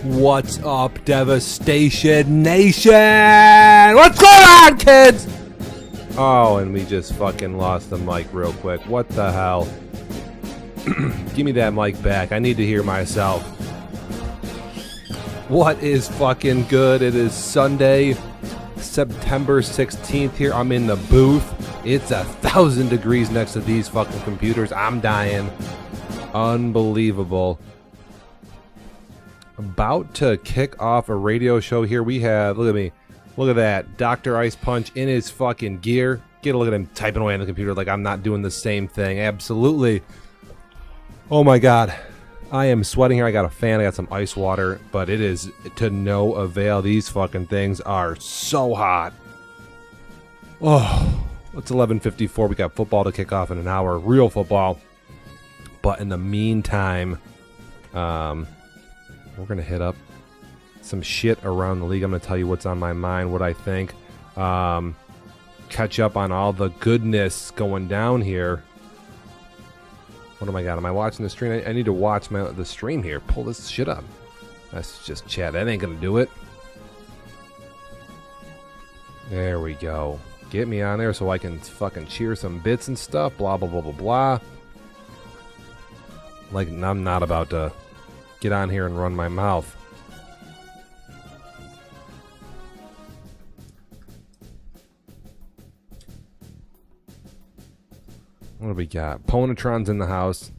What's up, Devastation Nation? What's going on, kids? Oh, and we just fucking lost the mic real quick. What the hell? Give me that mic back. I need to hear myself. What is fucking good? It is Sunday, September 16th here. I'm in the booth. It's 1,000 degrees next to these fucking computers. I'm dying. Unbelievable. About to kick off a radio show here. We have, look at me. Look at that. Dr. Ice Punch in his fucking gear. Get a look at him typing away on the computer like I'm not doing the same thing. Absolutely. Oh my god. I am sweating here. I got a fan. I got some ice water. But it is to no avail. These fucking things are so hot. Oh, it's 11:54. We got football to kick off in an hour. Real football. But in the meantime, we're going to hit up some shit around the league. I'm going to tell you what's on my mind, what I think. Catch up on all the goodness going down here. What am I got? Am I watching the stream? I need to watch the stream here. Pull this shit up. That's just chat. That ain't going to do it. There we go. Get me on there so I can fucking cheer some bits and stuff. Blah, blah, blah, blah, blah. Like, I'm not about to get on here and run my mouth. What do we got? Ponatron's in the house,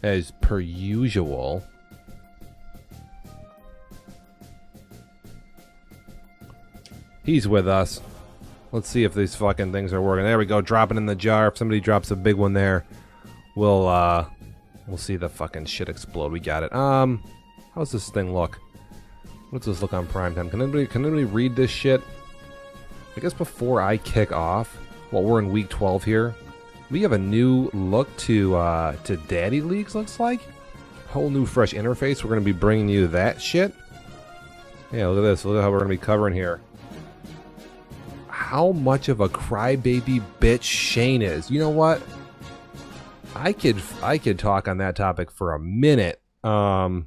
as per usual. He's with us. Let's see if these fucking things are working. There we go, dropping in the jar. If somebody drops a big one there, we'll see the fucking shit explode. We got it. How's this thing look? What's this look on primetime? Can anybody read this shit? I guess before I kick off, well, we're in week 12 here. We have a new look to Daddy Leagues, looks like. Whole new fresh interface. We're going to be bringing you that shit. Yeah, look at this. Look at how we're going to be covering here. How much of a crybaby bitch Shane is. You know what? I could talk on that topic for a minute. To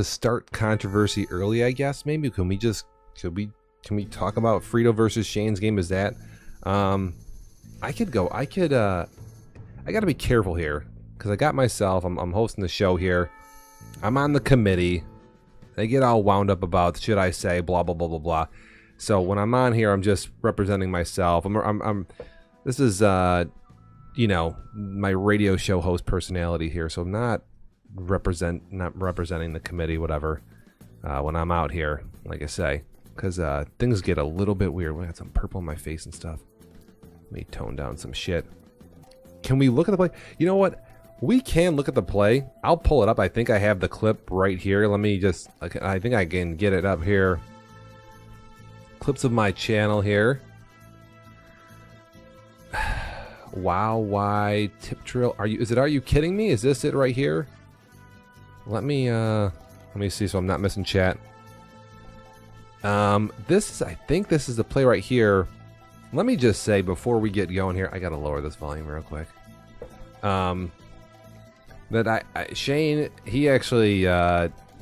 start controversy early, I guess maybe can we talk about Frito versus Shane's game? Is that I gotta be careful here because I got myself. I'm hosting the show here. I'm on the committee. They get all wound up about should I say blah blah blah blah blah. So when I'm on here, I'm just representing myself. This is, you know, my radio show host personality here, so I'm not representing the committee, whatever, when I'm out here, like I say, because things get a little bit weird. I got some purple on my face and stuff. Let me tone down some shit. Can we look at the play? You know what? We can look at the play. I'll pull it up. I think I have the clip right here. Let me just, I think I can get it up here. Clips of my channel here. Wow, why tip drill? Are you kidding me? Is this it right here? Let me see so I'm not missing chat. I think this is the play right here. Let me just say before we get going here, I gotta lower this volume real quick. Shane, he actually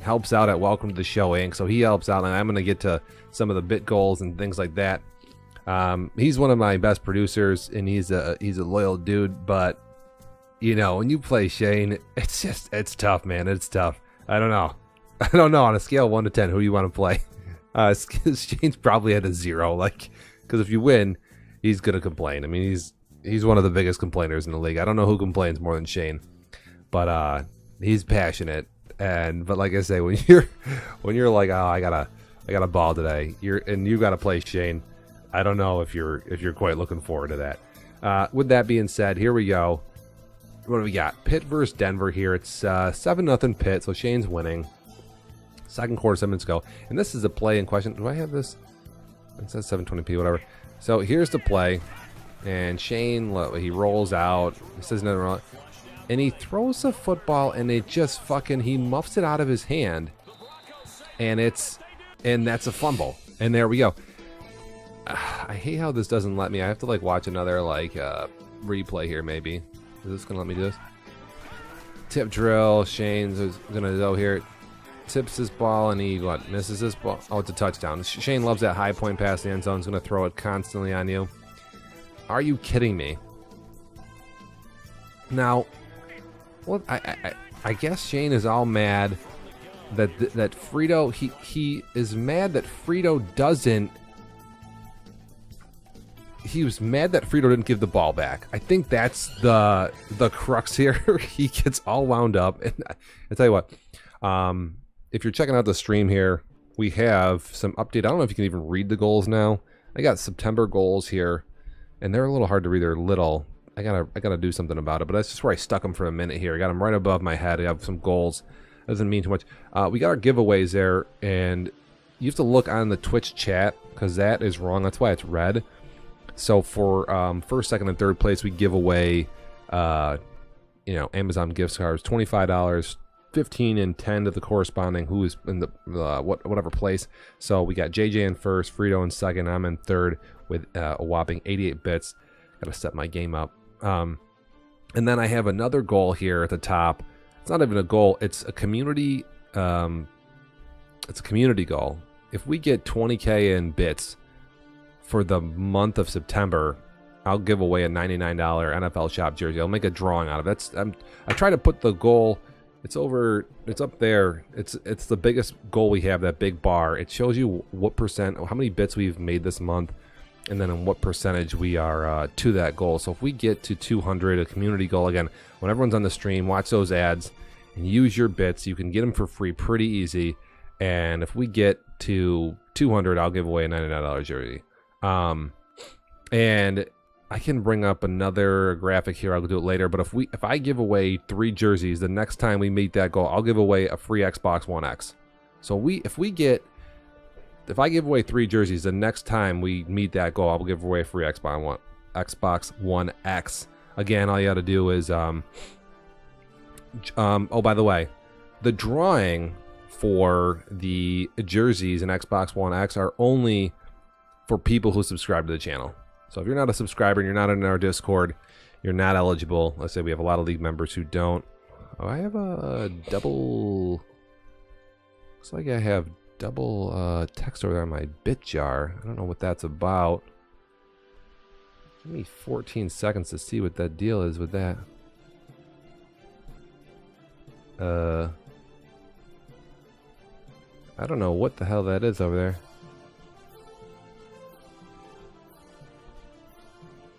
helps out at Welcome to the Show Inc. So he helps out, and I'm gonna get to some of the bit goals and things like that. He's one of my best producers, and he's a loyal dude. But you know, when you play Shane, it's tough, man. It's tough. I don't know. On a scale of 1 to 10, who do you want to play? Shane's probably at a 0, like, because if you win, he's gonna complain. I mean, he's one of the biggest complainers in the league. I don't know who complains more than Shane, but he's passionate. But like I say, when you're like, oh, I got a ball today, you got to play Shane. I don't know if you're quite looking forward to that. With that being said, here we go. What do we got? Pitt versus Denver here. It's 7-0 Pitt, so Shane's winning. Second quarter, 7 minutes ago. And this is a play in question. Do I have this? It says 720p, whatever. So here's the play. And Shane, he rolls out. He says nothing wrong. And he throws the football, and it just he muffs it out of his hand. And that's a fumble. And there we go. I hate how this doesn't let me. I have to watch another replay here maybe. Is this gonna let me do this? tip drill. Shane's going to go here. Tips this ball, and he, what, misses this ball? Oh, it's a touchdown. Shane loves that high point pass the end zone. He's going to throw it constantly on you. Are you kidding me? Now, well, I guess Shane is all mad that Frito, he is mad that Frito doesn't. He was mad that Frito didn't give the ball back. I think that's the crux here. He gets all wound up, and I tell you what, if you're checking out the stream here, we have some update. I don't know if you can even read the goals now. I got September goals here, and they're a little hard to read. They're little. I gotta do something about it. But that's just where I stuck them for a minute here. I got them right above my head. I have some goals. Doesn't mean too much. We got our giveaways there, and you have to look on the Twitch chat because that is wrong. That's why it's red. So for first, second, and third place, we give away, Amazon gift cards, $25. 15 and 10 to the corresponding who is in the whatever place. So we got JJ in first, Frito in second, I'm in third with a whopping 88 bits. Gotta set my game up. And then I have another goal here at the top. It's not even a goal, it's a community goal. If we get 20k in bits for the month of September, I'll give away a $99 NFL shop jersey. I'll make a drawing out of it. I try to put the goal. It's up there. It's the biggest goal we have, that big bar. It shows you what percent, how many bits we've made this month, and then in what percentage we are to that goal. So if we get to 200, a community goal, again, when everyone's on the stream, watch those ads and use your bits. You can get them for free pretty easy. And if we get to 200, I'll give away a $99 jersey. And I can bring up another graphic here. I'll do it later. But if I give away 3 jerseys, the next time we meet that goal, I'll give away a free Xbox One X. So if I give away 3 jerseys, the next time we meet that goal, I'll give away a free Xbox One X. Again, all you got to do is oh, by the way, the drawing for the jerseys and Xbox One X are only for people who subscribe to the channel. So if you're not a subscriber and you're not in our Discord, you're not eligible. Let's say we have a lot of league members who don't. Oh, I have a double. Looks like I have double text over there on my bit jar. I don't know what that's about. Give me 14 seconds to see what that deal is with that. I don't know what the hell that is over there.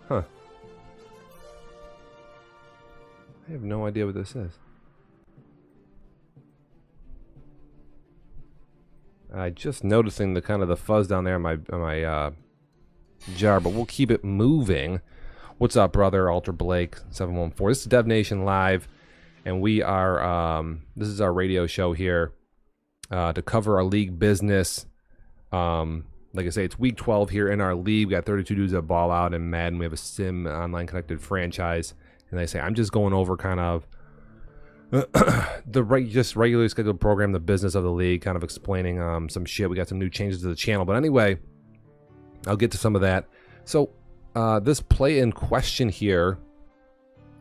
Huh. I have no idea what this is. I just noticing the kind of the fuzz down there on my jar, but we'll keep it moving. What's up, brother? Alter Blake 714. This is Devnation Live, and we are this is our radio show here to cover our league business. Like I say, it's week 12 here in our league. We got 32 dudes that ball out in Madden. We have a sim online connected franchise, and they say I'm just going over kind of just regularly scheduled program, the business of the league, kind of explaining some shit. We got some new changes to the channel, but anyway, I'll get to some of that. So this play in question here,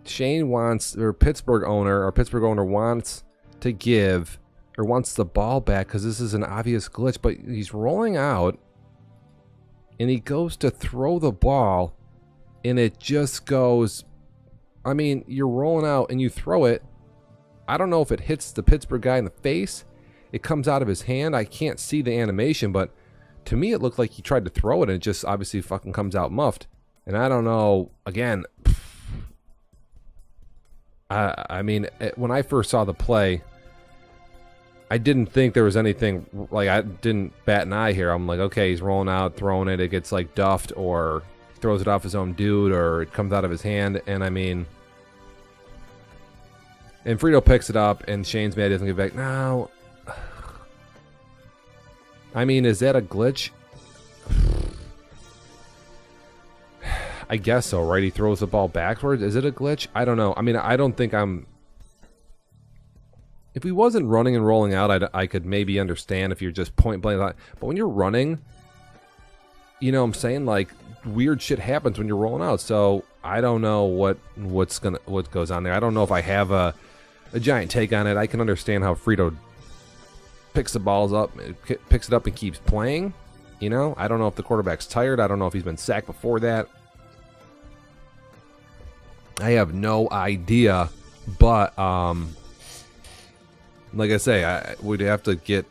Shane wants, or Pittsburgh owner wants to give, or wants the ball back because this is an obvious glitch, but he's rolling out and he goes to throw the ball and it just goes, I mean, you're rolling out and you throw it. I don't know if it hits the Pittsburgh guy in the face. It comes out of his hand. I can't see the animation, but to me it looked like he tried to throw it and it just obviously fucking comes out muffed. And I don't know, again, I mean, when I first saw the play, I didn't think there was anything, like, I didn't bat an eye here. I'm like, okay, he's rolling out, throwing it, it gets like duffed, or he throws it off his own dude, or it comes out of his hand. And I mean, and Frito picks it up, and Shane's mad he doesn't get back. No, I mean, is that a glitch? I guess so, right? He throws the ball backwards. Is it a glitch? I don't know. I mean, I don't think I'm... If he wasn't running and rolling out, I could maybe understand if you're just point blank. But when you're running, you know what I'm saying? Like, weird shit happens when you're rolling out. So I don't know what goes on there. I don't know if I have a giant take on it. I can understand how Frito picks the balls up, picks it up and keeps playing. You know, I don't know if the quarterback's tired. I don't know if he's been sacked before that. I have no idea, but like I say, I would have to get.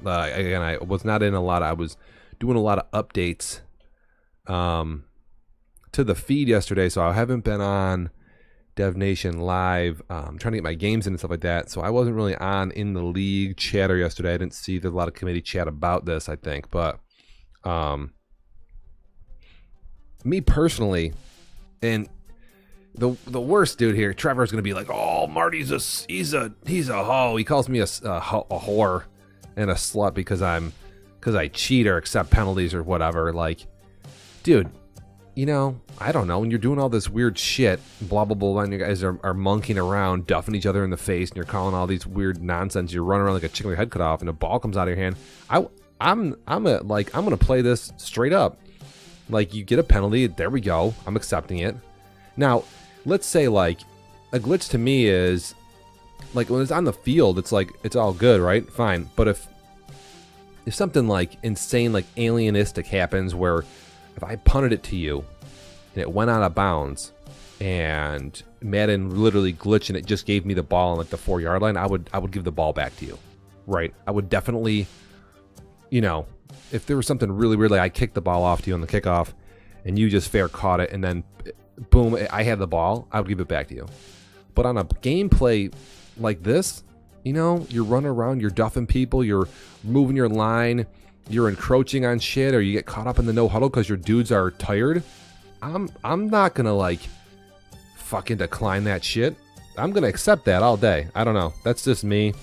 Again, I was not in a lot. I was doing a lot of updates to the feed yesterday, so I haven't been on Devnationlive. I'm trying to get my games in and stuff like that, so I wasn't really on in the league chatter yesterday. I didn't see there's a lot of committee chat about this, I think, but me personally, and the worst dude here, Trevor's gonna be like, "Oh, Marty's he's a hoe." He calls me a whore and a slut because I cheat or accept penalties or whatever. Like, dude, you know, I don't know. When you're doing all this weird shit, blah blah blah, and you guys are monkeying around, duffing each other in the face, and you're calling all these weird nonsense. You're running around like a chicken with your head cut off, and a ball comes out of your hand. I'm gonna play this straight up. Like, you get a penalty, there we go. I'm accepting it. Now, let's say, like, a glitch to me is, like, when it's on the field, it's like, it's all good, right? Fine. But if something, like, insane, like, alienistic happens where if I punted it to you and it went out of bounds and Madden literally glitched and it just gave me the ball on, like, the 4-yard line, I would give the ball back to you, right? I would definitely, you know, if there was something really weird, like I kicked the ball off to you on the kickoff and you just fair caught it and then boom, I had the ball, I would give it back to you. But on a gameplay like this, you know, you're running around, you're duffing people, you're moving your line, you're encroaching on shit, or you get caught up in the no huddle because your dudes are tired. I'm not gonna, like, fucking decline that shit. I'm gonna accept that all day. I don't know. That's just me.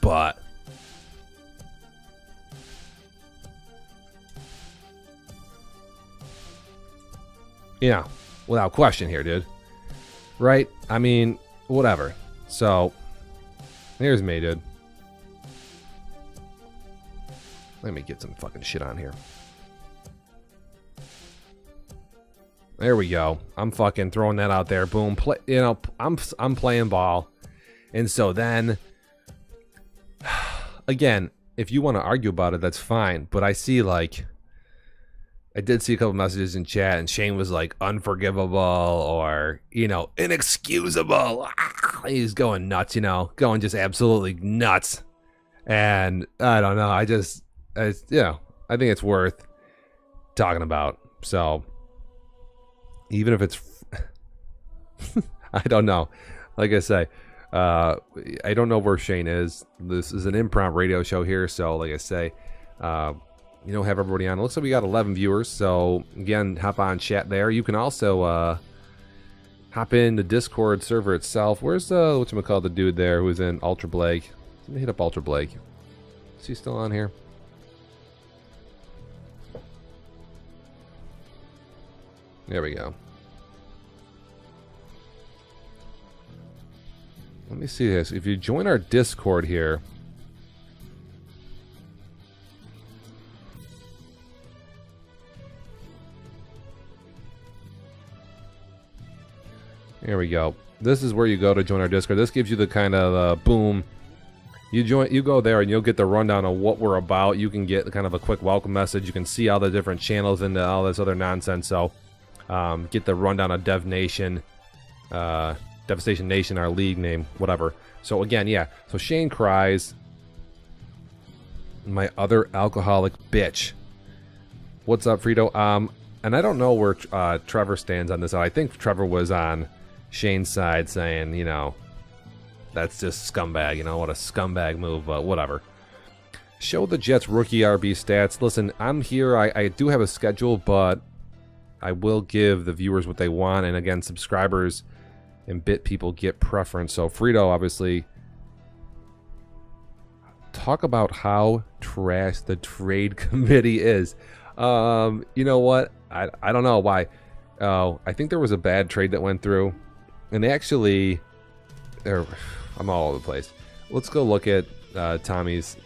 But yeah, without question here, dude. Right? I mean, whatever. So, here's me, dude. Let me get some fucking shit on here. There we go. I'm fucking throwing that out there. Boom. Play. You know, I'm playing ball. And so then, again, if you want to argue about it, that's fine. But I see, like, I did see a couple messages in chat, and Shane was like, unforgivable or, you know, inexcusable. He's going nuts, you know, going just absolutely nuts. And I don't know. You know, I think it's worth talking about. So even if it's, I don't know. Like I say, I don't know where Shane is. This is an improv radio show here. So like I say, you know, have everybody on. It looks like we got 11 viewers. So again, hop on chat there. You can also hop in the Discord server itself. Where's whatchamacallit, the dude there who's in Ultra Blake? Let me hit up Ultra Blake. Is he still on here? There we go. Let me see this. If you join our Discord here, there we go. This is where you go to join our Discord. This gives you the kind of boom. You go there and you'll get the rundown of what we're about. You can get kind of a quick welcome message. You can see all the different channels and all this other nonsense. So get the rundown of Devnation, Devastation Nation, our league name, whatever. So again, yeah. So Shane cries. My other alcoholic bitch. What's up, Frito? And I don't know where Trevor stands on this. I think Trevor was on Shane's side saying, you know, that's just scumbag, you know, what a scumbag move, but whatever. Show the Jets rookie RB stats. Listen, I'm here. I do have a schedule, but I will give the viewers what they want. And again, subscribers and bit people get preference. So Frito, obviously, talk about how trash the trade committee is. You know what? I don't know why. I think there was a bad trade that went through. And actually, I'm all over the place. Let's go look at Tommy's,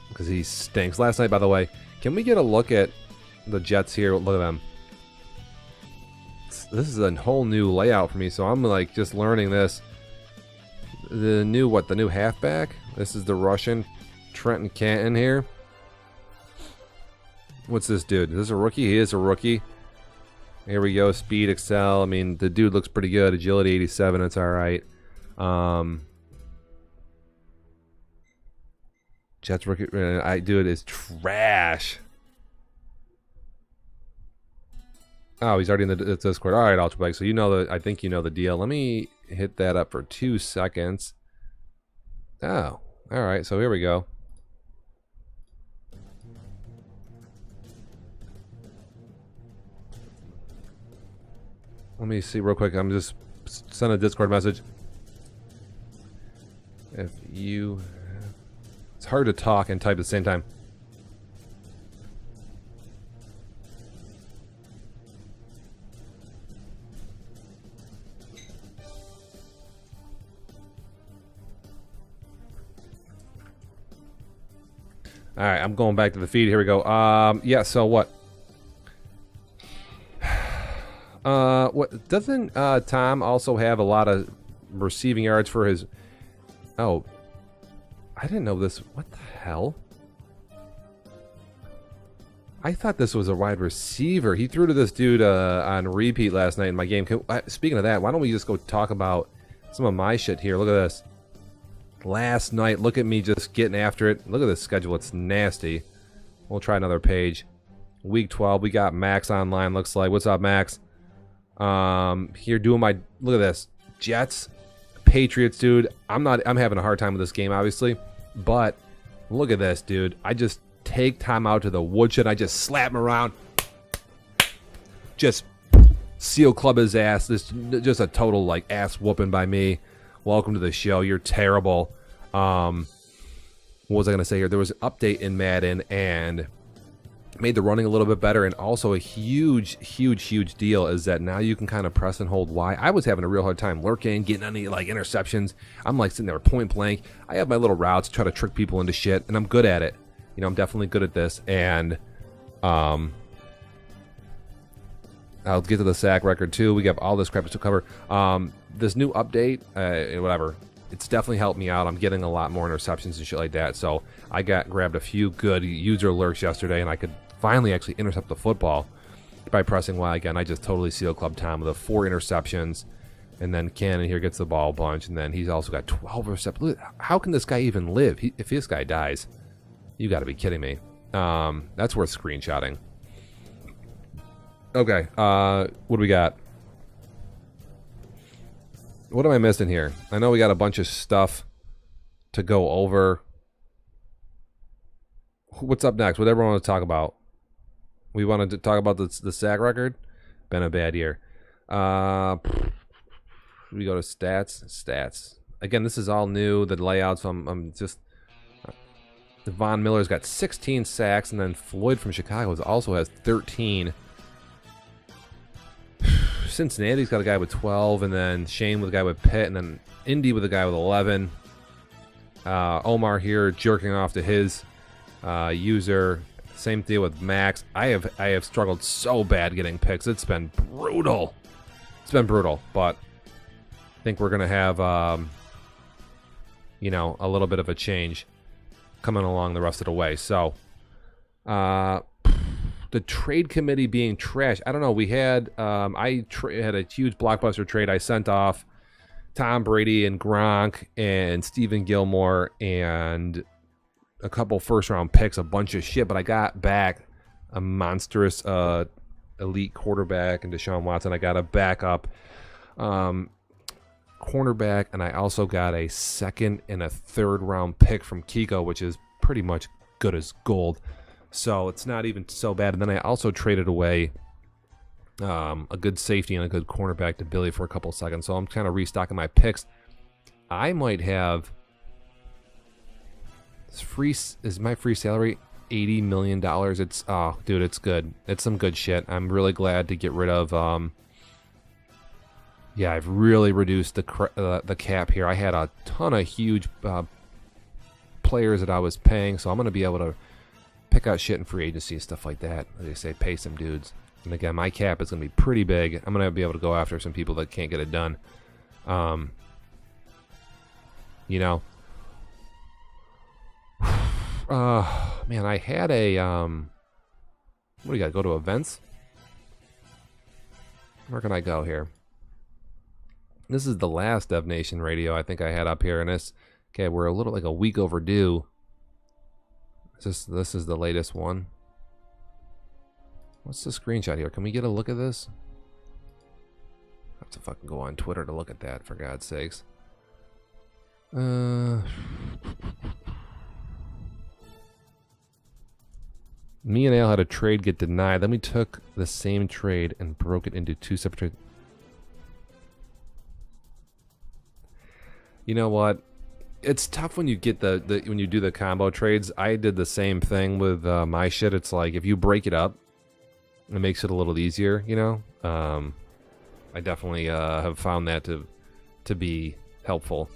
because he stinks. Last night, by the way, can we get a look at the Jets here? Look at them. This is a whole new layout for me, so I'm like just learning this. the new halfback. This is the Russian Trenton Canton here. What's this dude? Is this a rookie? He is a rookie. Here we go. Speed, excel. I mean, the dude looks pretty good. Agility 87. That's all right. Jets rookie. Dude is trash. Oh, he's already in the Discord. All right, Ultra Bike. So you know I think you know the deal. Let me hit that up for 2 seconds. Oh, all right. So here we go. Let me see real quick. I'm just send a Discord message. If you, it's hard to talk and type at the same time. All right, I'm going back to the feed. Here we go. Yeah. So what? What doesn't Tom also have a lot of receiving yards for his? Oh, I didn't know this. What the hell? I thought this was a wide receiver. He threw to this dude on repeat last night in my game. Speaking of that, why don't we just go talk about some of my shit here? Look at this. Last night, look at me just getting after it. Look at this schedule. It's nasty. We'll try another page. Week 12, we got Max online, looks like. What's up, Max? Here doing my, look at this. Jets, Patriots, dude. I'm having a hard time with this game, obviously. But look at this, dude. I just take time out to the woodshed. I just slap him around. Just seal club his ass. This just a total like ass whooping by me. Welcome to the show. You're terrible. What was I going to say here? There was an update in Madden and made the running a little bit better, and also a huge deal is that now you can kind of press and hold Y. I was having a real hard time lurking, getting any like interceptions. I'm like sitting there point blank. I have my little routes to try to trick people into shit, and I'm good at it. You know, I'm definitely good at this, and I'll get to the sack record too. We got all this crap to cover. This new update, whatever, it's definitely helped me out. I'm getting a lot more interceptions and shit like that. So I grabbed a few good user alerts yesterday, and I could finally actually intercept the football by pressing Y again. I just totally sealed Club Tom with the 4 interceptions, and then Cannon here gets the ball a bunch, and then he's also got 12 receptions. How can this guy even live? If this guy dies, you got to be kidding me. That's worth screenshotting. Okay, what do we got? What am I missing here? I know we got a bunch of stuff to go over. What's up next? What everyone want to talk about? We wanted to talk about the sack record. Been a bad year. We go to stats. Again, this is all new. The layouts. I'm just. Von Miller's got 16 sacks, and then Floyd from Chicago also has 13. Cincinnati's got a guy with 12, and then Shane with a guy with Pitt, and then Indy with a guy with 11. Omar here jerking off to his user. Same deal with Max. I have struggled so bad getting picks. It's been brutal. But I think we're gonna have a little bit of a change coming along the rest of the way. So the trade committee being trash. I don't know. We had I had a huge blockbuster trade. I sent off Tom Brady and Gronk and Stephen Gilmore and a couple first-round picks, a bunch of shit. But I got back a monstrous elite quarterback and Deshaun Watson. I got a backup cornerback, and I also got a second and a third-round pick from Kiko, which is pretty much good as gold. So it's not even so bad. And then I also traded away a good safety and a good cornerback to Billy for a couple of seconds. So I'm kind of restocking my picks. I might have is my free salary $80 million. It's dude, it's good. It's some good shit. I'm really glad to get rid of yeah, I've really reduced the cap here. I had a ton of huge players that I was paying, so I'm going to be able to pick out shit in free agency and stuff like that. As they say, pay some dudes. And again, my cap is going to be pretty big. I'm going to be able to go after some people that can't get it done. You know. Man, I had a what do you got? Go to events? Where can I go here? This is the last Devnation radio I think I had up here, and this. Okay, we're a little like a week overdue. This is the latest one. What's the screenshot here? Can we get a look at this? I have to fucking go on Twitter to look at that, for God's sakes. Me and Al had a trade get denied. Then we took the same trade and broke it into two separate trades. You know what? It's tough when you get when you do the combo trades. I did the same thing with my shit. It's like if you break it up, it makes it a little easier. You know, I definitely have found that to be helpful.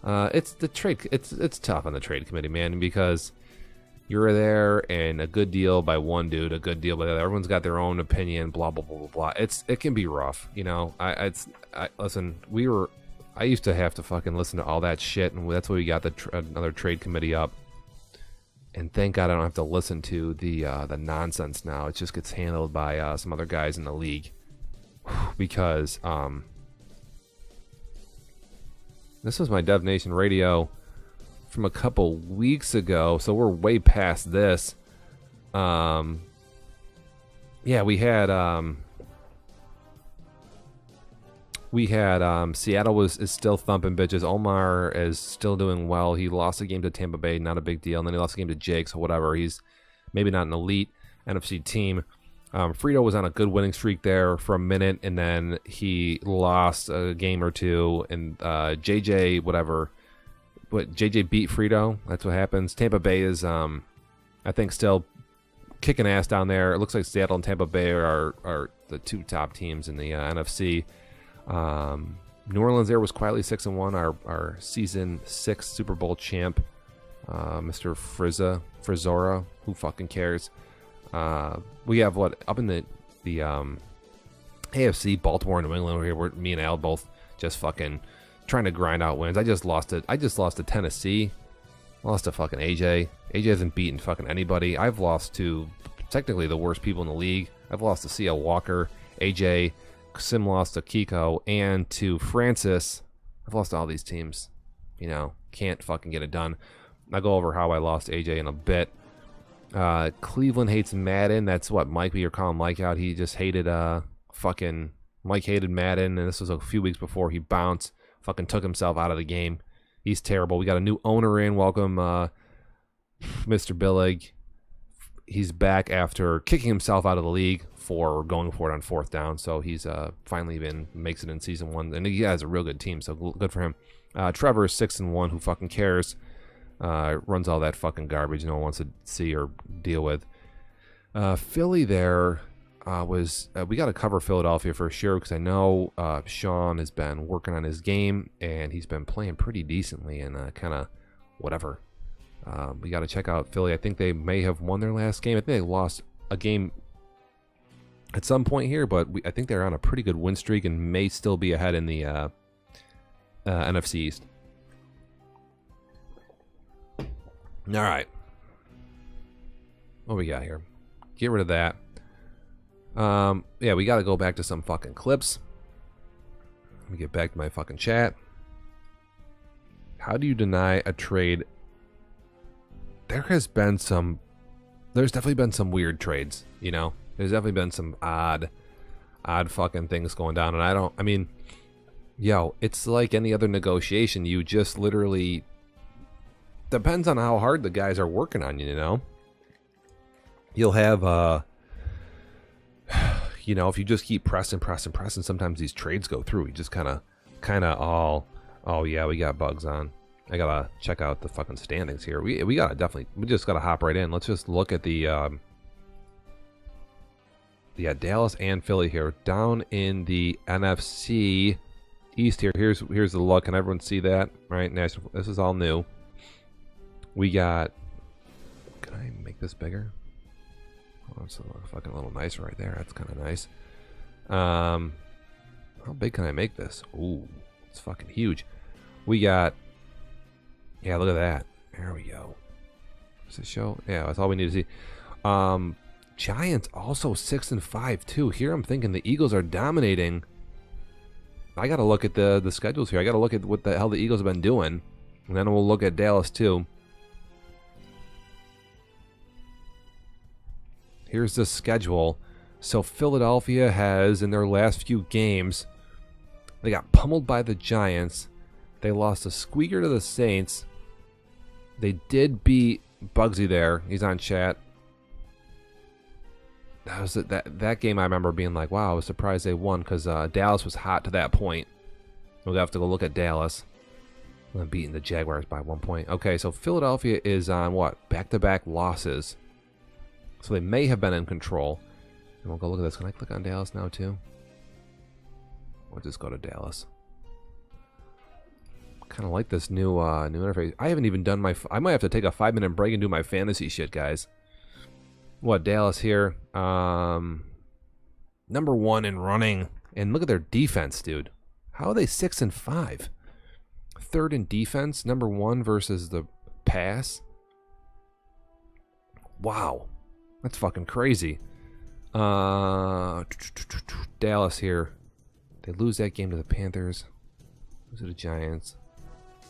It's the trade. It's tough on the trade committee, man, because you're there and a good deal by one dude, a good deal by the other. Everyone's got their own opinion. Blah blah blah blah blah. It can be rough, you know. Listen. I used to have to fucking listen to all that shit, and that's why we got another trade committee up. And thank God I don't have to listen to the nonsense now. It just gets handled by some other guys in the league, because this was my Devnation radio from a couple weeks ago, so we're way past this. Yeah, we had Seattle is still thumping bitches. Omar is still doing well. He lost a game to Tampa Bay, not a big deal, and then he lost a game to Jake, so whatever. He's maybe not an elite NFC team. Frito was on a good winning streak there for a minute, and then he lost a game or two, and JJ whatever. But JJ beat Frito. That's what happens. Tampa Bay is, I think, still kicking ass down there. It looks like Seattle and Tampa Bay are the two top teams in the NFC. New Orleans there was quietly 6-1. Our season 6 Super Bowl champ, Mr. Frizzora. Who fucking cares? We have what up in the AFC, Baltimore and New England over here. Where me and Al both just fucking trying to grind out wins. I just lost to Tennessee. Lost to fucking AJ. AJ hasn't beaten fucking anybody. I've lost to technically the worst people in the league. I've lost to CL Walker, AJ, Sim lost to Kiko, and to Francis. I've lost to all these teams. You know, can't fucking get it done. I'll go over how I lost AJ in a bit. Cleveland hates Madden. That's what Mike, you're calling Mike out. He just hated Mike hated Madden, and this was a few weeks before he bounced. Fucking took himself out of the game. He's terrible. We got a new owner in. Welcome, Mr. Billig. He's back after kicking himself out of the league for going for it on 4th down. So he's finally makes it in season 1, and he has a real good team. So good for him. Trevor is 6-1. Who fucking cares? Runs all that fucking garbage no one wants to see or deal with. Philly there. We got to cover Philadelphia for sure, because I know Sean has been working on his game and he's been playing pretty decently, and kind of whatever. We got to check out Philly. I think they may have won their last game. I think they lost a game at some point here, but I think they're on a pretty good win streak and may still be ahead in the NFC East. All right. What we got here? Get rid of that. Yeah, we gotta go back to some fucking clips. Let me get back to my fucking chat. How do you deny a trade? There's definitely been some weird trades, you know? There's definitely been some odd fucking things going down, and it's like any other negotiation. You just literally, depends on how hard the guys are working on you, you know? You'll have, you know, if you just keep pressing, sometimes these trades go through. You just kind of all, oh yeah, we got bugs on. I gotta check out the fucking standings here. We just gotta hop right in. Let's just look at the Dallas and Philly here. Down in the NFC East here. Here's the look. Can everyone see that? Right, this is all new. We got. Can I make this bigger? Oh, it's a fucking little nicer right there. That's kind of nice. How big can I make this? Ooh, it's fucking huge. We got Yeah, look at that. There we go. Does it show? Yeah, that's all we need to see. Giants also 6-5 too. Here I'm thinking the Eagles are dominating. I got to look at the schedules here. I got to look at what the hell the Eagles have been doing. And then we'll look at Dallas too. Here's the schedule. So Philadelphia has, in their last few games, they got pummeled by the Giants. They lost a squeaker to the Saints. They did beat Bugsy there. He's on chat. That was that game I remember being like, wow, I was surprised they won because Dallas was hot to that point. We'll have to go look at Dallas. I'm beating the Jaguars by 1 point. Okay, so Philadelphia is on what? Back-to-back losses. So they may have been in control. And we'll go look at this. Can I click on Dallas now too? We'll just go to Dallas. Kind of like this new new interface. I haven't even done my... I might have to take a 5-minute break and do my fantasy shit, guys. What, Dallas here? Number 1 in running. And look at their defense, dude. How are they 6-5? Third in defense, number 1 versus the pass. Wow. That's fucking crazy. Dallas here. They lose that game to the Panthers. Lose to the Giants.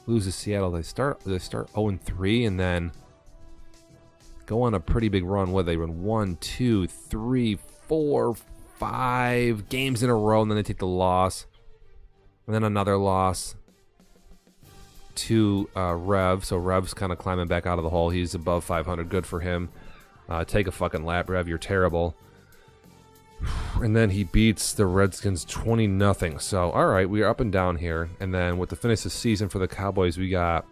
Lose to Seattle. They start 0-3 and then go on a pretty big run. What, they run 1, 2, 3, 4, 5 games in a row, and then they take the loss. And then another loss to Rev. So Rev's kind of climbing back out of the hole. He's above 500. Good for him. Take a fucking lap, Rev. You're terrible. And then he beats the Redskins 20-0. So, all right, we are up and down here. And then with the finish of the season for the Cowboys, we got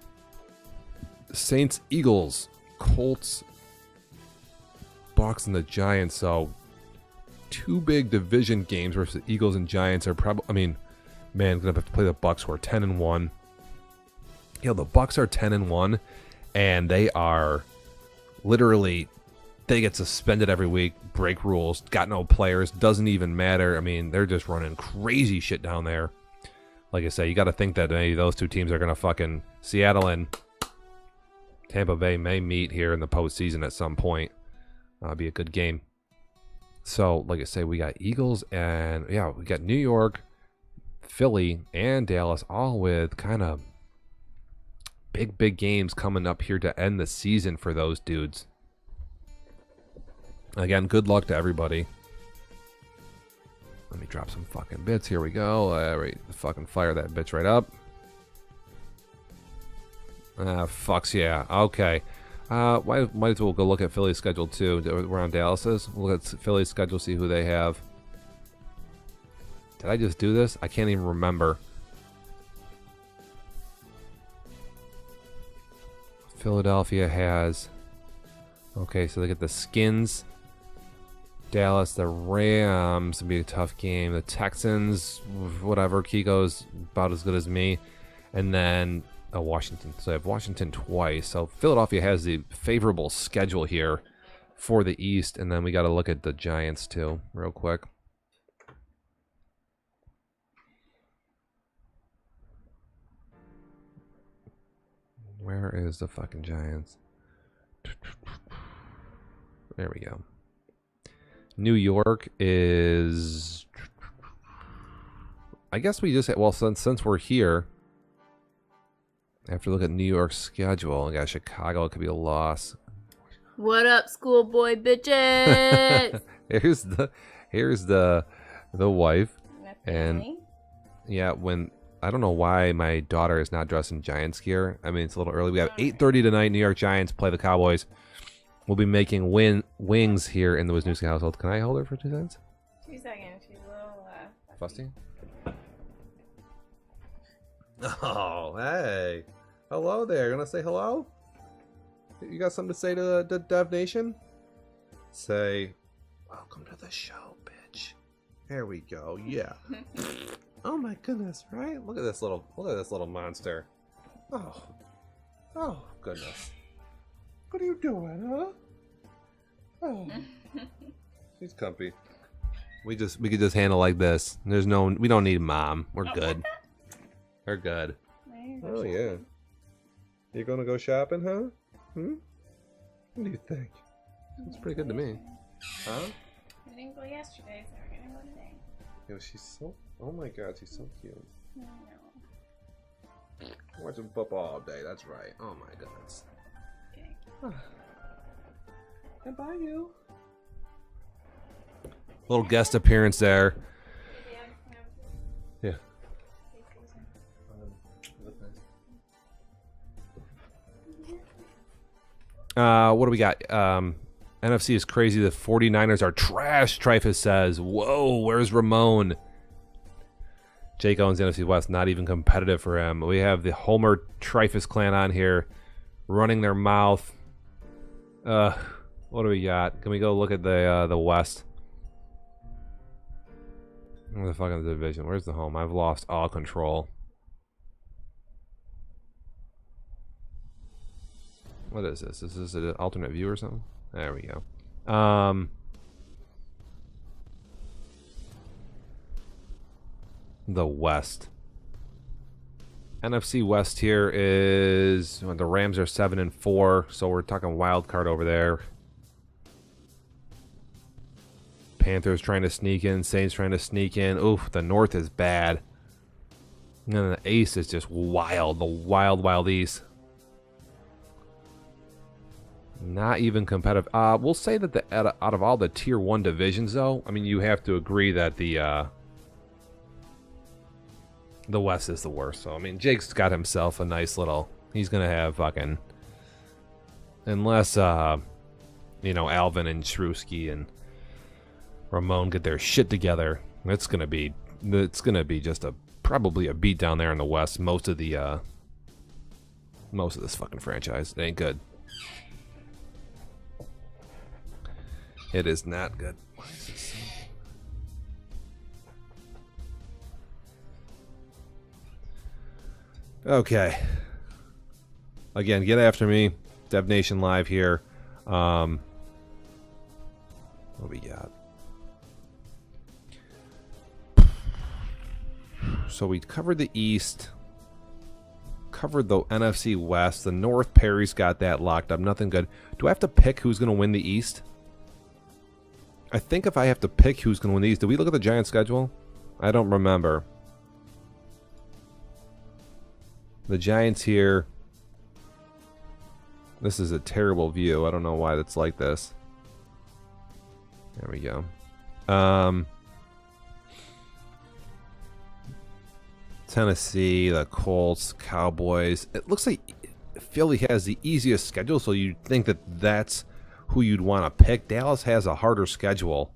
Saints, Eagles, Colts, Bucs, and the Giants. So, 2 big division games versus the Eagles and Giants are probably... I mean, man, gonna have to play the Bucs, who are 10-1. You know, the Bucs are 10-1, and they are literally... They get suspended every week, break rules, got no players, doesn't even matter. I mean, they're just running crazy shit down there. Like I say, you got to think that maybe those 2 teams are going to fucking... Seattle and Tampa Bay may meet here in the postseason at some point. Be a good game. So, like I say, we got Eagles and, yeah, we got New York, Philly, and Dallas, all with kind of big games coming up here to end the season for those dudes. Again, good luck to everybody. Let me drop some fucking bits. Here we go. Right, fucking fire that bitch right up. Fucks yeah. Okay. Might as well go look at Philly's schedule too. We're on Dallas's. We'll look at Philly's schedule, see who they have. Did I just do this? I can't even remember. Philadelphia has... Okay, so they get the Skins. Dallas, the Rams would be a tough game. The Texans, whatever. Kiko's about as good as me. And then Washington. So I have Washington twice. So Philadelphia has the favorable schedule here for the East. And then we got to look at the Giants too, real quick. Where is the fucking Giants? There we go. New York is... I guess we just... Well, since we're here, I have to look at New York's schedule. I got Chicago. It could be a loss. What up, schoolboy bitches? here's the wife. And yeah, when... I don't know why my daughter is not dressed in Giants gear. I mean, it's a little early. We have 8:30 tonight. New York Giants play the Cowboys. We'll be making wings here in the Wisniewski household. Can I hold her for 2 seconds? 2 seconds. She's a little fussy. Oh, hey. Hello there. Gonna say hello? You got something to say to the Dev Nation? Say, welcome to the show, bitch. There we go. Yeah. Oh my goodness, right? Look at this little monster. Oh goodness. What are you doing, huh? Oh. She's comfy. We could just handle like this. We don't need mom. We're good. We're good. Oh yeah. You gonna go shopping, huh? What do you think? It's pretty good to me. Huh? I didn't go yesterday, so we're gonna go today. Yo, she's so... Oh my god, she's so cute. I know. Watching football all day, that's right. Oh my goodness. Okay. And bye, you. Little guest appearance there. Hey, Dad, can I have Yeah. What do we got? NFC is crazy. The 49ers are trash, Trifus says. Whoa, where's Ramon? Jake owns the NFC West, not even competitive for him. We have the Homer Trifus clan on here running their mouth. What do we got? Can we go look at the West? Where the fuck is the division? Where's the home? I've lost all control. What is this? Is this an alternate view or something? There we go. The West. NFC West here is the Rams are 7-4, so we're talking wild card over there. Panthers trying to sneak in, Saints trying to sneak in. Oof, the North is bad. And then the East is just wild. The wild East. Not even competitive. We'll say that out of all the Tier 1 divisions, though, I mean, you have to agree that the West is the worst. So, I mean, Jake's got himself a nice little... He's going to have fucking... Unless, you know, Alvin and Shrewsky and Ramon get their shit together, it's going to be just probably a beat down there in the West. Most of this fucking franchise. It ain't good. It is not good. Why is this so... Okay. Again, get after me. Devnationlive here. What we got? So we covered the East. Covered the NFC West. The North, Perry's got that locked up. Nothing good. Do I have to pick who's going to win the East? I think if I have to pick who's going to win the East... Did we look at the Giants' schedule? I don't remember. The Giants here. This is a terrible view. I don't know why that's like this. There we go. Tennessee, the Colts, Cowboys. It looks like Philly has the easiest schedule, so you'd think that that's who you'd want to pick. Dallas has a harder schedule.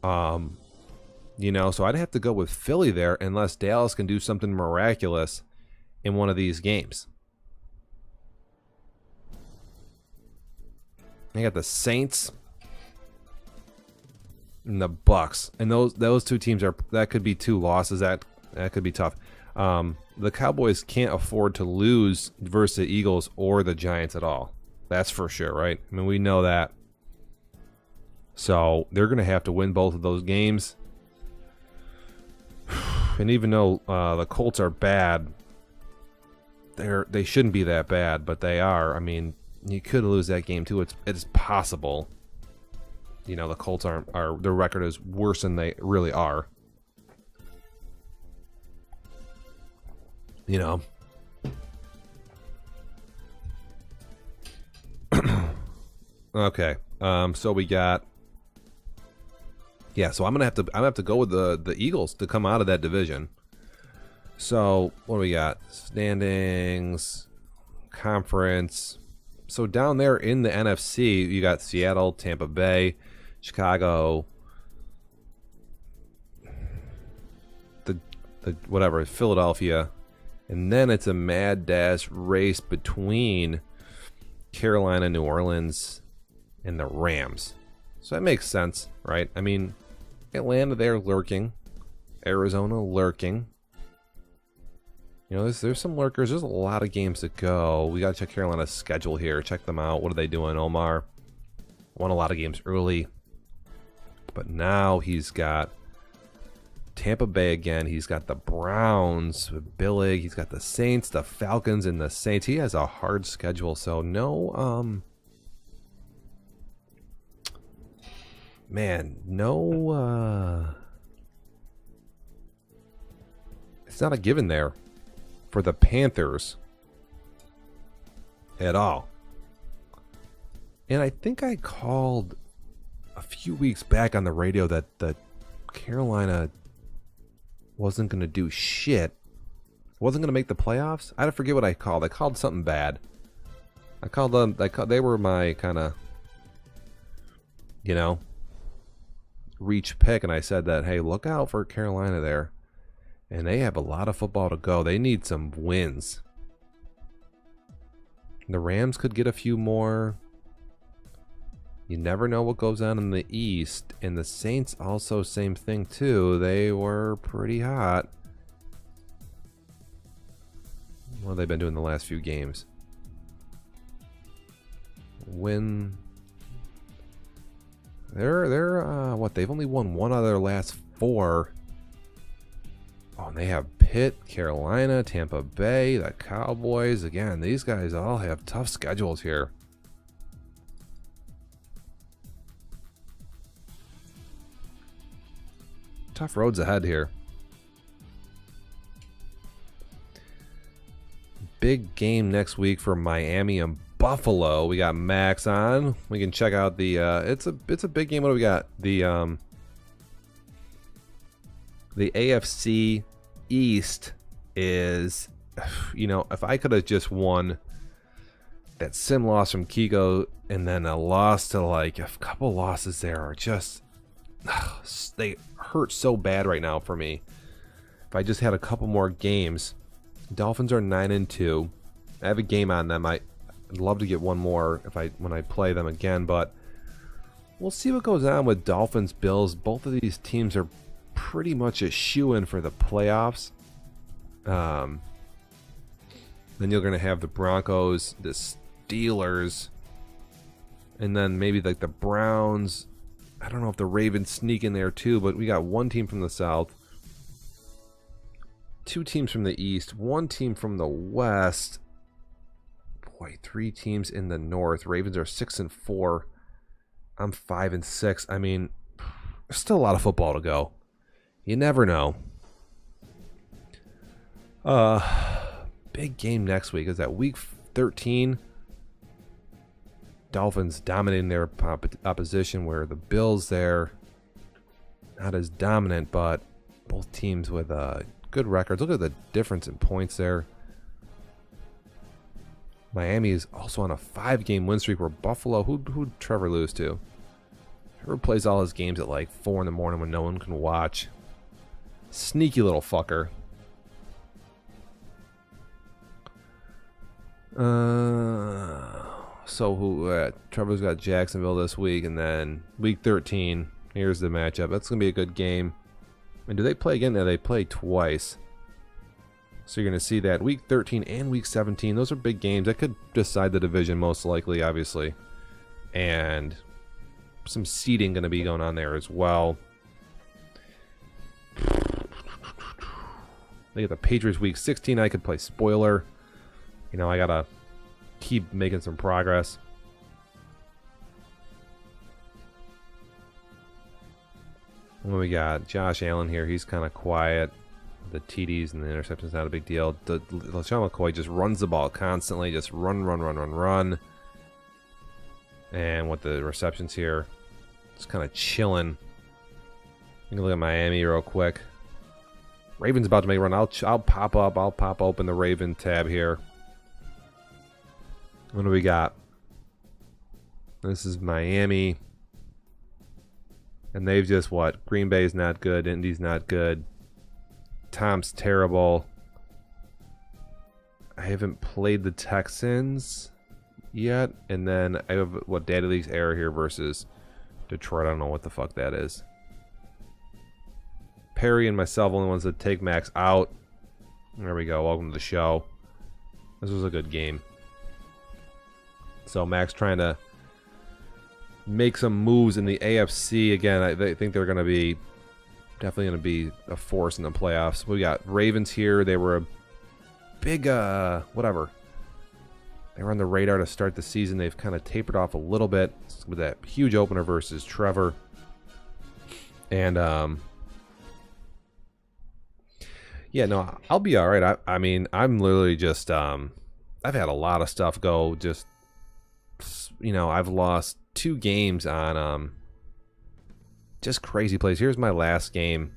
You know, so I'd have to go with Philly there unless Dallas can do something miraculous in one of these games. I got the Saints and the Bucks, and those two teams that could be two losses. That could be tough. The Cowboys can't afford to lose versus the Eagles or the Giants at all. That's for sure, right? I mean, we know that. So they're going to have to win both of those games. And even though the Colts are bad, they shouldn't be that bad, but they are. I mean, you could lose that game too. It's possible. You know, the Colts are their record is worse than they really are. You know. Okay. So we got. Yeah. So I'm gonna have to go with the Eagles to come out of that division. So what do we got? Standings, conference. So down there in the NFC, you got Seattle, Tampa Bay, Chicago, the whatever, Philadelphia, and then it's a mad dash race between Carolina, New Orleans, and the Rams. So that makes sense, right? I mean, Atlanta, they're lurking. Arizona, lurking. You know, there's some lurkers. There's a lot of games to go. We got to check Carolina's schedule here. Check them out. What are they doing? Omar won a lot of games early. But now he's got Tampa Bay again. He's got the Browns, Billig. He's got the Saints, the Falcons, and the Saints. He has a hard schedule, so no, man, no, it's not a given there for the Panthers at all. And I think I called a few weeks back on the radio that Carolina wasn't going to do shit. Wasn't going to make the playoffs. I forget what I called. I called something bad. I called them. They were my kind of, reach pick, and I said that, hey, look out for Carolina there, and they have a lot of football to go. They need some wins. The Rams could get a few more. You never know what goes on in the East. And the Saints also same thing too. They were pretty hot. What have they been doing the last few games? They're what? They've only won one out of their last 4. Oh, and they have Pitt, Carolina, Tampa Bay, the Cowboys. Again, these guys all have tough schedules here. Tough roads ahead here. Big game next week for Miami and Buffalo. We got Max on. We can check out the it's a big game. What do we got? The AFC East is, if I could have just won that sim loss from Kiko and then a loss to like a couple losses there are just they hurt so bad right now for me. If I just had a couple more games. Dolphins are 9-2. I have a game on them. I'd love to get one more when I play them again, but we'll see what goes on with Dolphins, Bills. Both of these teams are pretty much a shoo-in for the playoffs. Then you're going to have the Broncos, the Steelers, and then maybe like the Browns. I don't know if the Ravens sneak in there too, but we got one team from the South, 2 teams from the East, 1 team from the West. Boy, 3 teams in the North. Ravens are 6-4. I'm 5-6. I mean, there's still a lot of football to go. You never know. Big game next week. Is that week 13? Dolphins dominating their opposition, where the Bills there not as dominant, but both teams with good records. Look at the difference in points there. Miami is also on a 5-game win streak, where Buffalo, who'd Trevor lose to? Trevor plays all his games at like 4 in the morning when no one can watch. Sneaky little fucker. So Trevor's got Jacksonville this week, and then week 13, here's the matchup. That's going to be a good game. And do they play again? No, they play twice. So you're going to see that week 13 and week 17. Those are big games. That could decide the division most likely, obviously. And some seeding going to be going on there as well. They get the Patriots week 16. I could play spoiler. I got to keep making some progress. What we got? Josh Allen here. He's kind of quiet. The TDs and the interceptions, not a big deal. LeSean McCoy just runs the ball constantly. Just run. And with the receptions here, just kind of chilling. You can look at Miami real quick. Ravens about to make a run. I'll pop up. I'll pop open the Raven tab here. What do we got? This is Miami. And they've just what? Green Bay's not good. Indy's not good. Tom's terrible. I haven't played the Texans yet. And then I have what? Daddy League's error here versus Detroit. I don't know what the fuck that is. Perry and myself only ones that take Max out. There we go. Welcome to the show. This was a good game. So Max trying to make some moves in the AFC. Again, I think they're going to be Definitely going to be a force in the playoffs. We got Ravens here. They were a big, whatever. They were on the radar to start the season. They've kind of tapered off a little bit with that huge opener versus Trevor. And, yeah, no, I'll be all right. I mean, I'm literally just, I've had a lot of stuff go. Just, you know, I've lost 2 games on, just crazy plays. Here's my last game.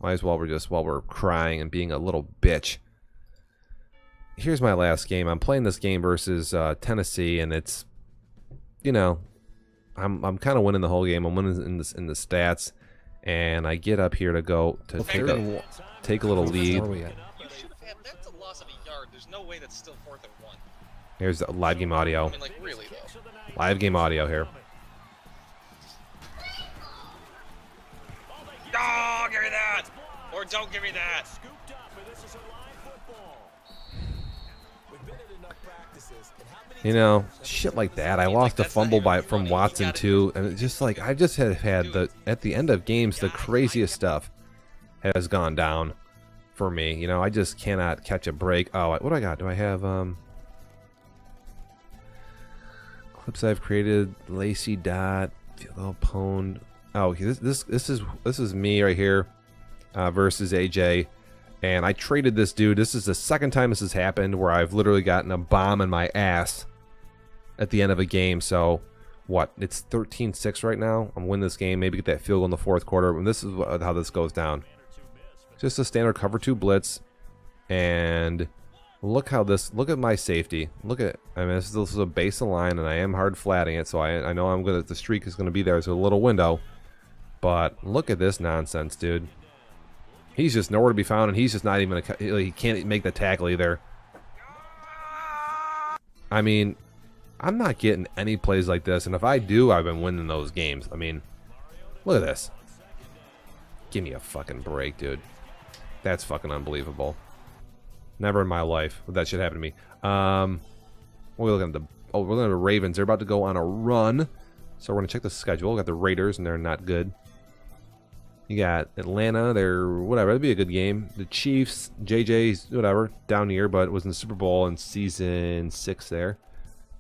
Might as well while we're crying and being a little bitch. Here's my last game. I'm playing this game versus Tennessee, and it's, you know, I'm kind of winning the whole game. I'm winning in the stats, and I get up here to go to take a little lead. You should have had, that's a loss of a yard. There's no way that's still 4th and 1. Here's the live game audio. I mean, like, really, though. Live game audio here. Oh, give me that! Or don't give me that! You know, shit like that. I lost a fumble from Watson too, and it's just like I just have had the at the end of games the craziest stuff has gone down for me. You know, I just cannot catch a break. Oh, what do I got? Do I have clips I've created? Lacey Dot, Phil Pwned. Oh, this is me right here versus AJ. And I traded this dude. This is the second time this has happened where I've literally gotten a bomb in my ass at the end of a game. So, what? It's 13-6 right now. I'm winning this game. Maybe get that field goal in the 4th quarter. And this is how this goes down. Just a standard cover 2 blitz. And look at my safety. Look at, I mean, this is a base of line, and I am hard flatting it. So I know the streak is going to be there. There's a little window. But look at this nonsense, dude. He's just nowhere to be found, and he's just not even he can't make the tackle either. I mean, I'm not getting any plays like this, and if I do, I've been winning those games. I mean, look at this. Give me a fucking break, dude. That's fucking unbelievable. Never in my life would that shit happen to me. We're looking at we're looking at the Ravens. They're about to go on a run, so we're gonna check the schedule. We got the Raiders, and they're not good. You got Atlanta, they're whatever, that'd be a good game. The Chiefs, JJ's whatever, down here, but was in the Super Bowl in season 6 there.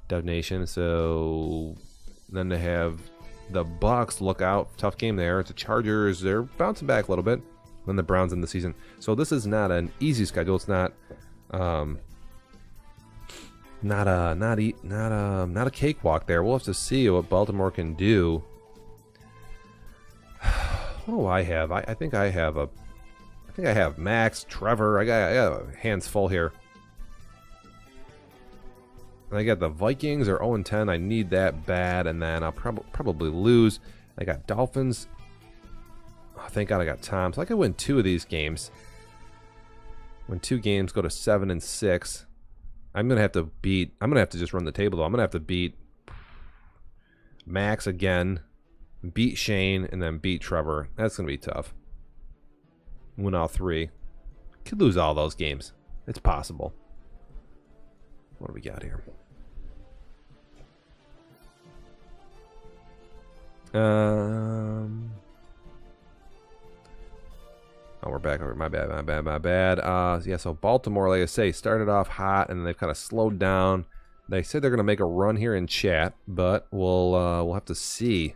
Devnation. So then they have the Bucks, look out, tough game there. The Chargers, they're bouncing back a little bit. Then the Browns in the season. So this is not an easy schedule. It's not not a cakewalk there. We'll have to see what Baltimore can do. What do I have? I think I have Max, Trevor. I got hands full here. And I got the Vikings. They're 0-10. I need that bad, and then I'll probably lose. I got Dolphins. Oh, thank God I got Tom. So I could win 2 of these games. Win 2 games, go to 7-6. I'm gonna have to just run the table though. I'm gonna have to beat Max again. Beat Shane, and then beat Trevor. That's going to be tough. Win all 3. Could lose all those games. It's possible. What do we got here? Oh, we're back over. My bad. Yeah, so Baltimore, like I say, started off hot, and they've kind of slowed down. They said they're going to make a run here in chat, but we'll have to see.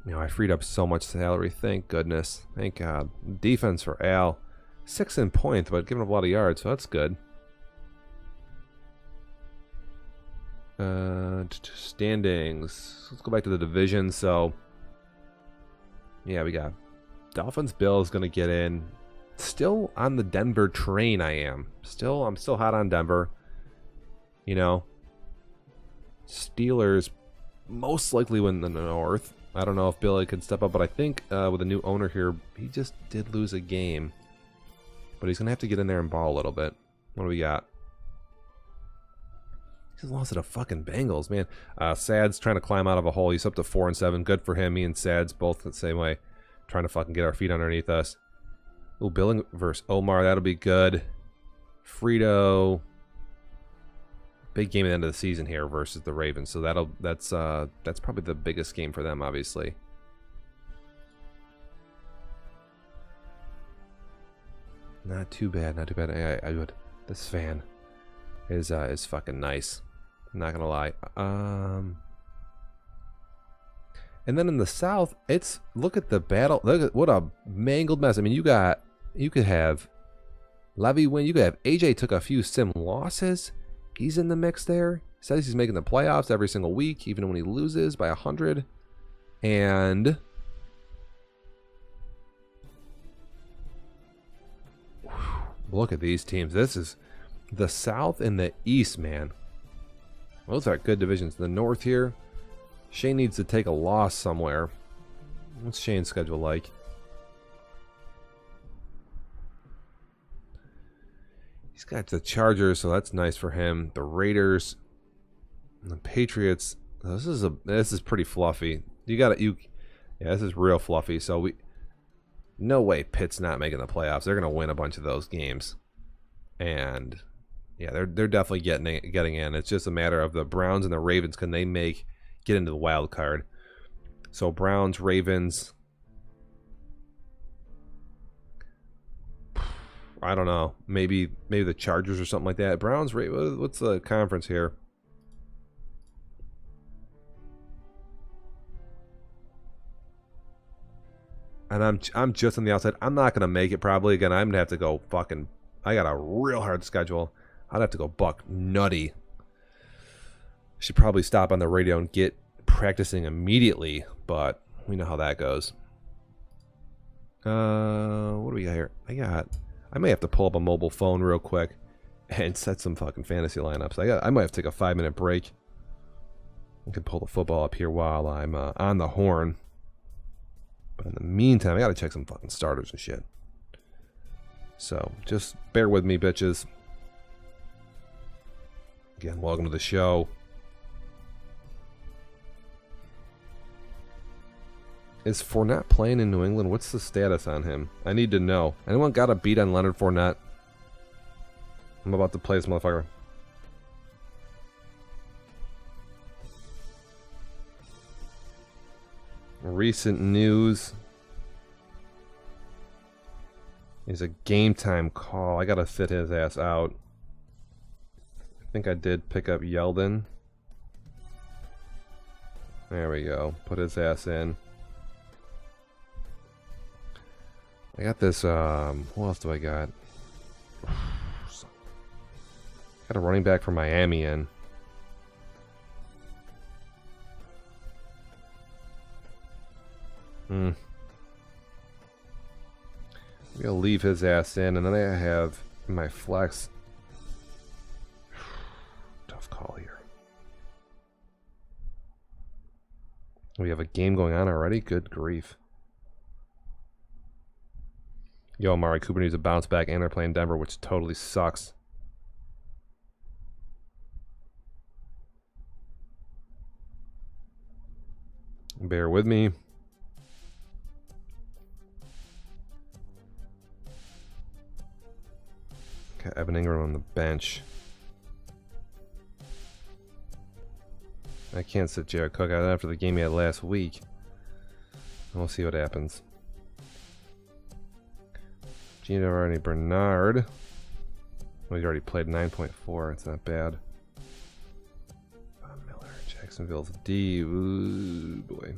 You know, I freed up so much salary. Thank goodness. Thank God. Defense for Al. 6 in points, but giving up a lot of yards, so that's good. Standings. Let's go back to the division. So, yeah, we got Dolphins. Bills going to get in. Still on the Denver train, I am. I'm still hot on Denver. You know. Steelers most likely win the North. I don't know if Billy could step up, but I think with a new owner here, he just did lose a game. But he's going to have to get in there and ball a little bit. What do we got? He's lost to the fucking Bengals, man. Sad's trying to climb out of a hole. He's up to 4-7. Good for him. Me and Sad's both the same way. Trying to fucking get our feet underneath us. Ooh, Billing versus Omar. That'll be good. Frito. Big game at the end of the season here versus the Ravens. So that's probably the biggest game for them, obviously. Not too bad, not too bad. I would. This fan is fucking nice. I'm not gonna lie. And then in the south, it's look at the battle. Look at what a mangled mess. I mean, you could have Levy win. You could have AJ took a few sim losses. He's in the mix there. Says he's making the playoffs every single week, even when he loses by 100. And look at these teams. This is the South and the East, man. Those are good divisions. The North here, Shane needs to take a loss somewhere. What's Shane's schedule like? He's got the Chargers, so that's nice for him. The Raiders, and the Patriots. This is pretty fluffy. Yeah, this is real fluffy. So no way Pitt's not making the playoffs. They're gonna win a bunch of those games, and yeah, they're definitely getting in. It's just a matter of the Browns and the Ravens. Can they get into the wild card? So Browns, Ravens. I don't know. Maybe the Chargers or something like that. Browns, what's the conference here? And I'm just on the outside. I'm not gonna make it probably. Again, I'm gonna have to go fucking. I got a real hard schedule. I'd have to go buck nutty. Should probably stop on the radio and get practicing immediately, but we know how that goes. What do we got here? I may have to pull up a mobile phone real quick and set some fucking fantasy lineups. I might have to take a 5-minute break. I can pull the football up here while I'm on the horn. But in the meantime, I gotta check some fucking starters and shit. So just bear with me, bitches. Again, welcome to the show. Is Fournette playing in New England? What's the status on him? I need to know. Anyone got a beat on Leonard Fournette? I'm about to play this motherfucker. Recent news is a game time call. I gotta fit his ass out. I think I did pick up Yeldon. There we go. Put his ass in. I got this, what else do I got? Got a running back from Miami in. Maybe I'll leave his ass in, and then I have my flex. Tough call here. We have a game going on already? Good grief. Yo, Amari Cooper needs to bounce back, and they're playing Denver, which totally sucks. Bear with me. Got Evan Ingram on the bench. I can't sit Jared Cook out after the game he had last week. We'll see what happens. Gino Varney Bernard. Well, he already played 9.4. It's not bad. Von Miller, Jacksonville's D. Ooh, boy.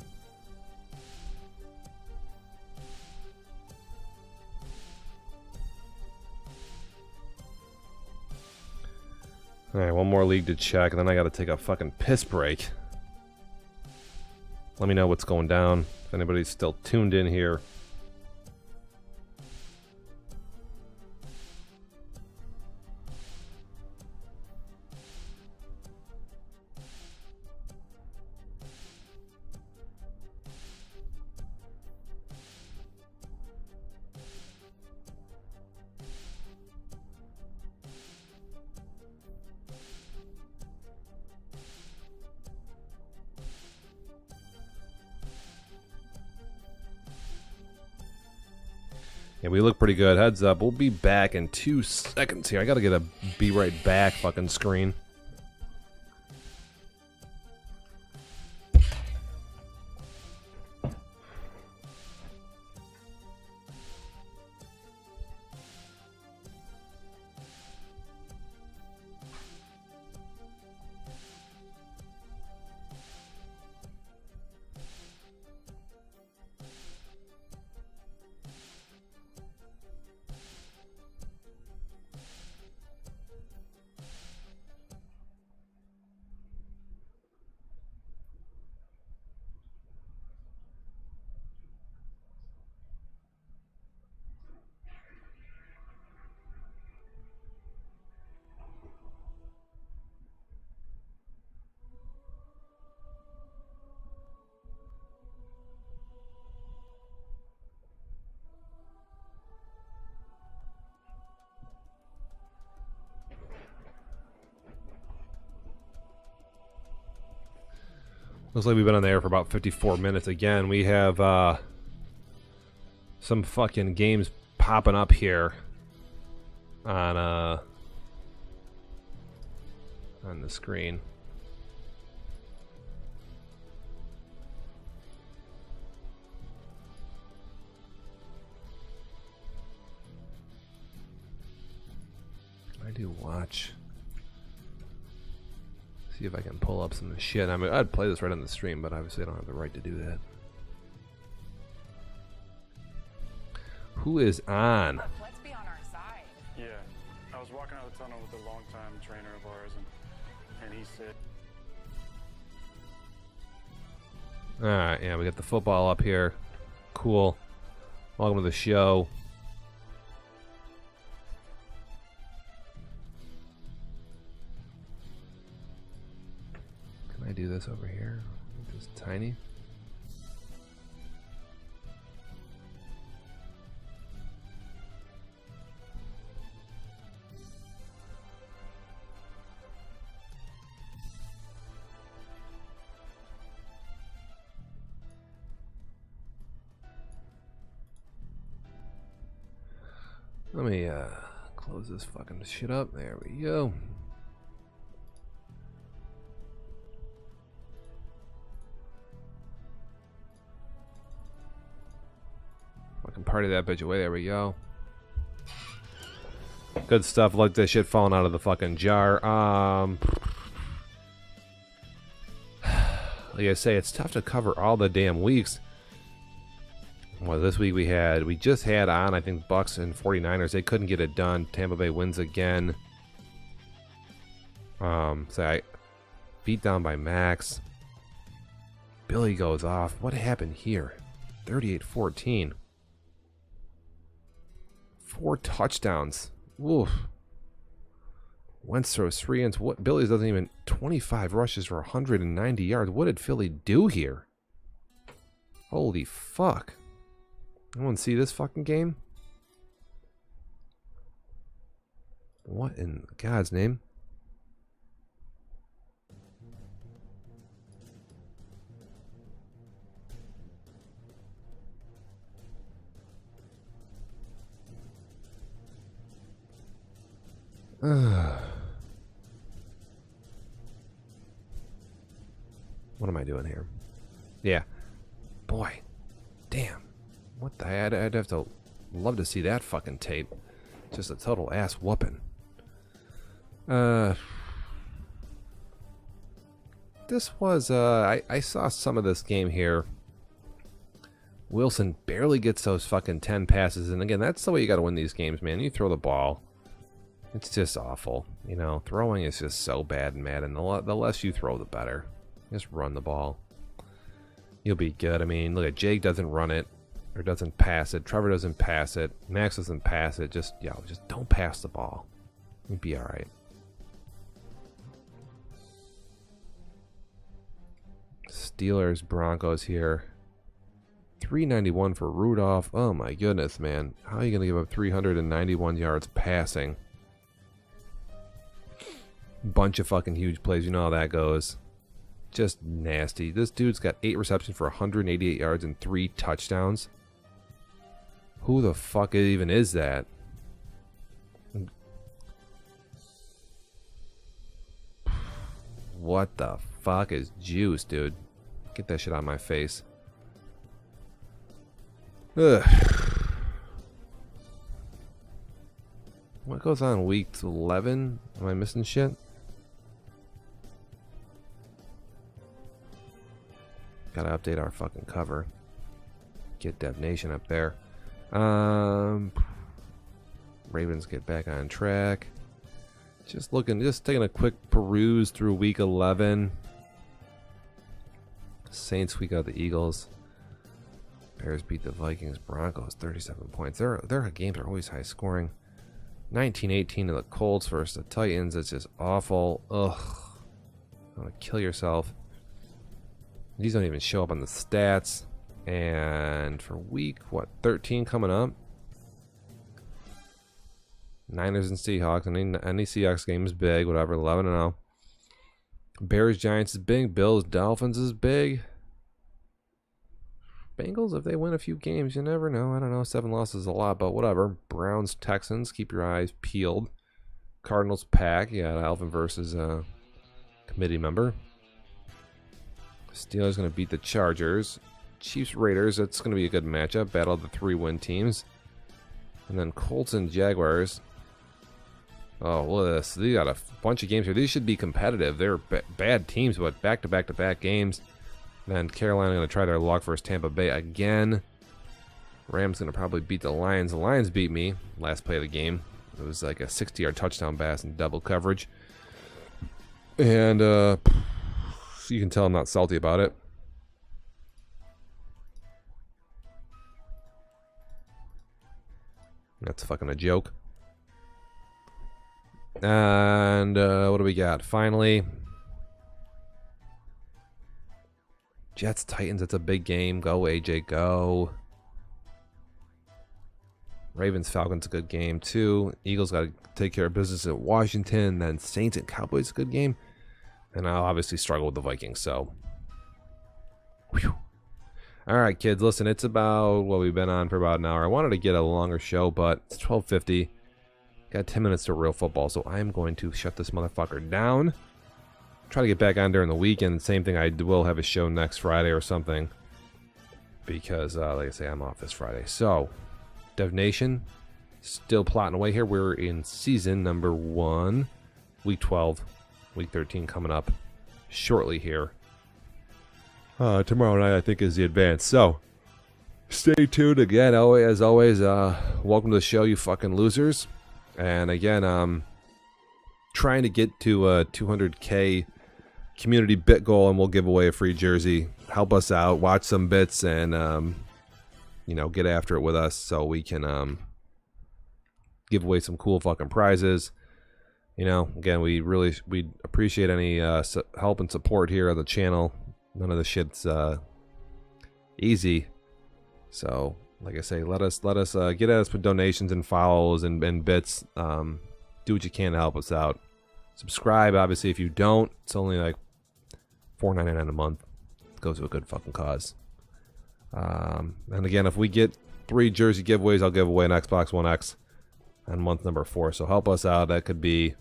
Alright, one more league to check, and then I gotta take a fucking piss break. Let me know what's going down, if anybody's still tuned in here. Yeah, we look pretty good. Heads up. We'll be back in 2 seconds here. I gotta get a be right back fucking screen. Looks like we've been on the air for about 54 minutes. Again, we have some fucking games popping up here on the screen. I do watch. See if I can pull up some shit. I mean, I'd play this right on the stream, but obviously I don't have the right to do that. Who is on? Let's be on our side. Yeah, I was walking out of the tunnel with a longtime trainer of ours, and he said, Alright, yeah, we got the football up here. Cool. Welcome to the show. Can I do this over here? Just tiny. Let me close this fucking shit up. There we go. Fucking party that bitch away. There we go. Good stuff. Like that shit falling out of the fucking jar. Like I say, it's tough to cover all the damn weeks. Well, this week we just had on, I think, Bucks and 49ers. They couldn't get it done. Tampa Bay wins again. So I beat down by Max. Billy goes off. What happened here? 38-14. 4 touchdowns. Oof. Wentz throws 3 ends. What? Billy's doesn't even 25 rushes for 190 yards. What did Philly do here? Holy fuck. Anyone see this fucking game? What in God's name? What am I doing here? Yeah. Boy. Damn. What the heck? I'd have to love to see that fucking tape. Just a total ass whooping. This was, I saw some of this game here. Wilson barely gets those fucking 10 passes. And again, that's the way you gotta win these games, man. You throw the ball. It's just awful. You know, throwing is just so bad in Madden. The less you throw, the better. Just run the ball. You'll be good. I mean, look at Jake doesn't run it. Or doesn't pass it. Trevor doesn't pass it. Max doesn't pass it. Just don't pass the ball. You'll be alright. Steelers, Broncos here. 391 for Rudolph. Oh my goodness, man. How are you going to give up 391 yards passing? Bunch of fucking huge plays. You know how that goes. Just nasty. This dude's got 8 receptions for 188 yards and 3 touchdowns. Who the fuck even is that? What the fuck is juice, dude? Get that shit out of my face. Ugh. What goes on week 11? Am I missing shit? Gotta update our fucking cover. Get Devnation up there. Ravens get back on track. Just taking a quick peruse through week 11. Saints, we got the Eagles. Bears beat the Vikings. Broncos 37 points. Their games are always high scoring. 19-18 to the Colts versus the Titans. It's just awful. Ugh. You want to kill yourself. These don't even show up on the stats. And for week, 13 coming up? Niners and Seahawks. Any Seahawks game is big, whatever, 11-0. Bears, Giants is big. Bills, Dolphins is big. Bengals, if they win a few games, you never know. I don't know. 7 losses is a lot, but whatever. Browns, Texans, keep your eyes peeled. Cardinals, Pack. Yeah, Alvin versus committee member. Steelers going to beat the Chargers. Chiefs, Raiders. That's going to be a good matchup. Battle of the 3-win teams. And then Colts and Jaguars. Oh, look at this. They got a bunch of games here. These should be competitive. They're bad teams, but back-to-back-to-back games. Then Carolina going to try their luck versus Tampa Bay again. Rams going to probably beat the Lions. The Lions beat me last play of the game. It was like a 60-yard touchdown pass in double coverage. And you can tell I'm not salty about it. That's fucking a joke. And what do we got? Finally, Jets, Titans, it's a big game. Go, AJ, go. Ravens, Falcons, a good game, too. Eagles got to take care of business at Washington. Then Saints and Cowboys, a good game. And I'll obviously struggle with the Vikings, so. Whew. All right, kids, listen, it's about, well, we've been on for about an hour. I wanted to get a longer show, but it's 12:50. Got 10 minutes to real football, so I'm going to shut this motherfucker down. Try to get back on during the weekend. Same thing, I will have a show next Friday or something. Because, like I say, I'm off this Friday. So, Dev Nation, still plotting away here. We're in season number 1, week 12, week 13 coming up shortly here. Tomorrow night, I think, is the advance. So, stay tuned again. As always, welcome to the show, you fucking losers. And again, trying to get to a 200K community bit goal, and we'll give away a free jersey. Help us out, watch some bits, and get after it with us so we can give away some cool fucking prizes. Again, we appreciate any help and support here on the channel. None of the shit's easy. So, like I say, let us get at us with donations and follows and bits. Do what you can to help us out. Subscribe, obviously, if you don't. It's only like $4.99 a month. It goes to a good fucking cause. And again, if we get 3 jersey giveaways, I'll give away an Xbox One X on month number 4. So help us out. That could be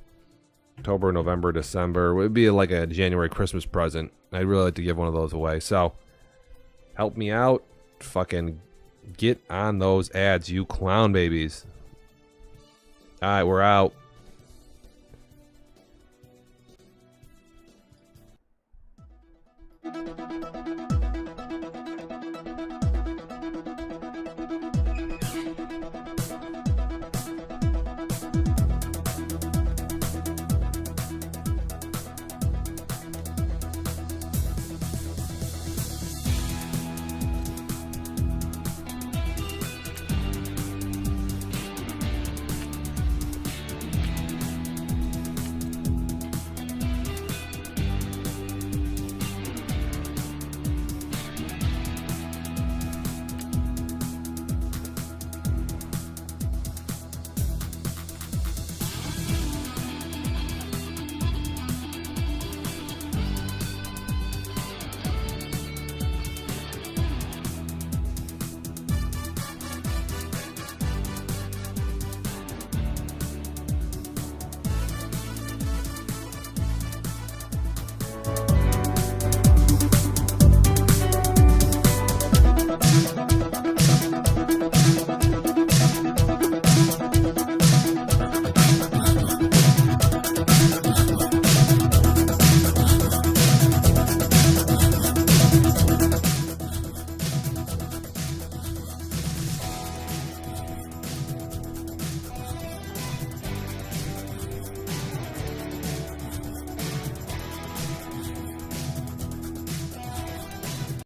October, November, December. It would be like a January Christmas present. I'd really like to give one of those away. So help me out. Fucking get on those ads, you clown babies. All right, we're out.